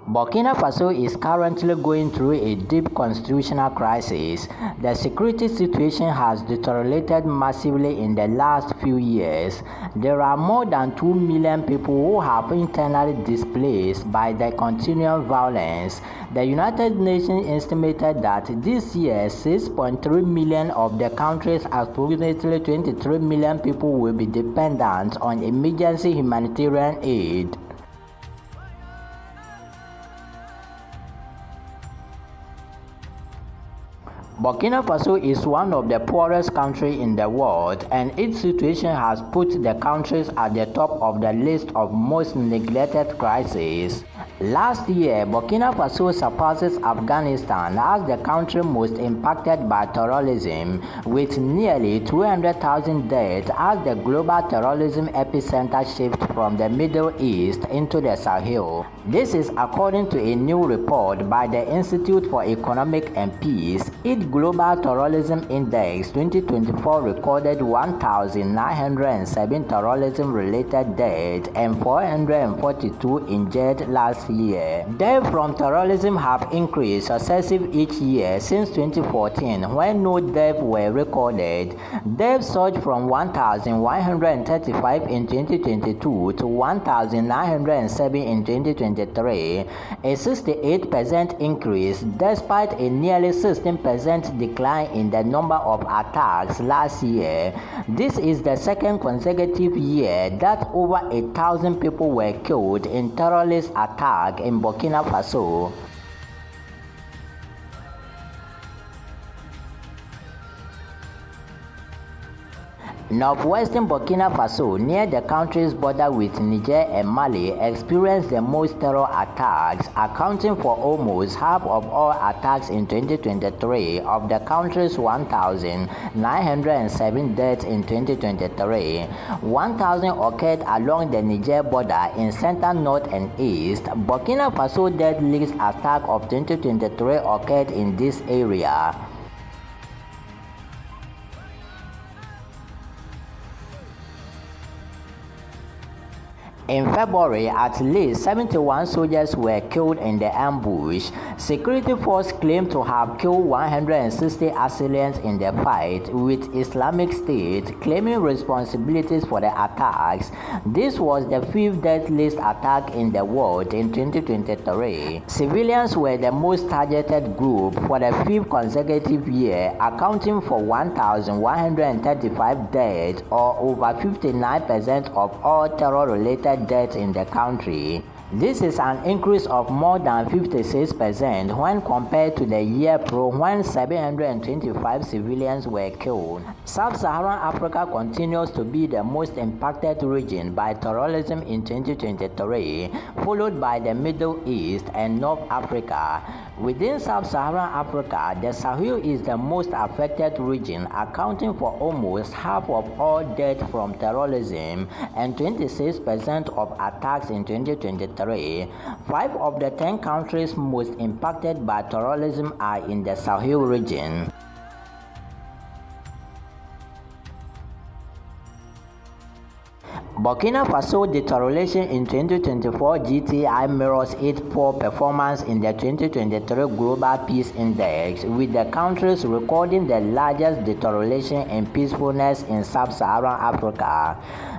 Burkina Faso is currently going through a deep constitutional crisis. The security situation has deteriorated massively in the last few years. There are more than 2 million people who have internally displaced by the continual violence. The United Nations estimated that this year 6.3 million of the country's approximately 23 million people will be dependent on emergency humanitarian aid. Burkina Faso is one of the poorest countries in the world, and its situation has put the countries at the top of the list of most neglected crises. Last year, Burkina Faso surpasses Afghanistan as the country most impacted by terrorism, with nearly 200,000 deaths as the global terrorism epicenter shifts from the Middle East into the Sahel. This is according to a new report by the Institute for Economic and Peace. Its Global Terrorism Index 2024 recorded 1,907 terrorism-related deaths and 442 injured last year. Deaths from terrorism have increased successively each year since 2014, when no deaths were recorded. Deaths surged from 1,135 in 2022 to 1,907 in 2023, a 68% increase despite a nearly 16% decline in the number of attacks last year. This is the second consecutive year that over 1,000 people were killed in terrorist attacks in Burkina Faso. Northwestern Burkina Faso, near the country's border with Niger and Mali, experienced the most terror attacks, accounting for almost half of all attacks in 2023 of the country's 1,907 deaths in 2023. 1,000 occurred along the Niger border in center, north, and east. Burkina Faso deadliest attack of 2023 occurred in this area. In February, at least 71 soldiers were killed in the ambush. Security forces claim to have killed 160 assailants in the fight, with Islamic State claiming responsibilities for the attacks. This was the fifth deadliest attack in the world in 2023. Civilians were the most targeted group for the fifth consecutive year, accounting for 1,135 deaths, or over 59% of all terror-related deaths in the country. This is an increase of more than 56% when compared to the year prior, when 725 civilians were killed. Sub-Saharan Africa continues to be the most impacted region by terrorism in 2023, followed by the Middle East and North Africa. Within Sub-Saharan Africa, the Sahel is the most affected region, accounting for almost half of all deaths from terrorism and 26% of attacks in 2023. 5 of the 10 countries most impacted by terrorism are in the Sahel region. Burkina Faso deterioration in 2024 GTI mirrors its poor performance in the 2023 Global Peace Index, with the countries recording the largest deterioration in peacefulness in Sub-Saharan Africa.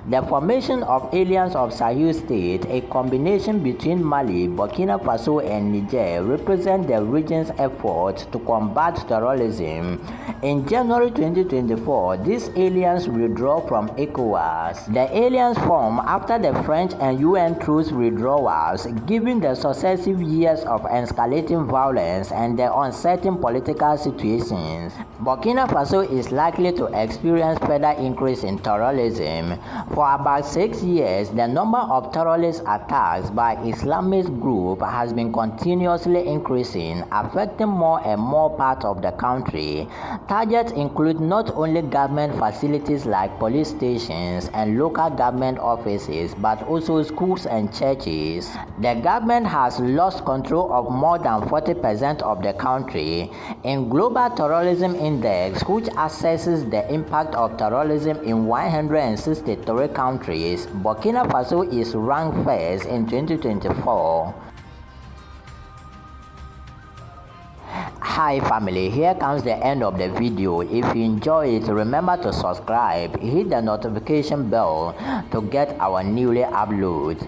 The formation of Alliance of Sahel States, a combination between Mali, Burkina Faso, and Niger, represents the region's efforts to combat terrorism. In January 2024, this alliance withdrew from ECOWAS. The alliance formed after the French and UN troops withdrawals, given the successive years of escalating violence and the uncertain political situations. Burkina Faso is likely to experience further increase in terrorism. For about 6 years, the number of terrorist attacks by Islamist groups has been continuously increasing, affecting more and more parts of the country. Targets include not only government facilities like police stations and local government offices, but also schools and churches. The government has lost control of more than 40% of the country. In Global Terrorism Index, which assesses the impact of terrorism in 163 countries, Burkina Faso is ranked first in 2024. Hi family, here comes the end of the video. If you enjoy it, remember to subscribe, hit the notification bell to get our newly uploads.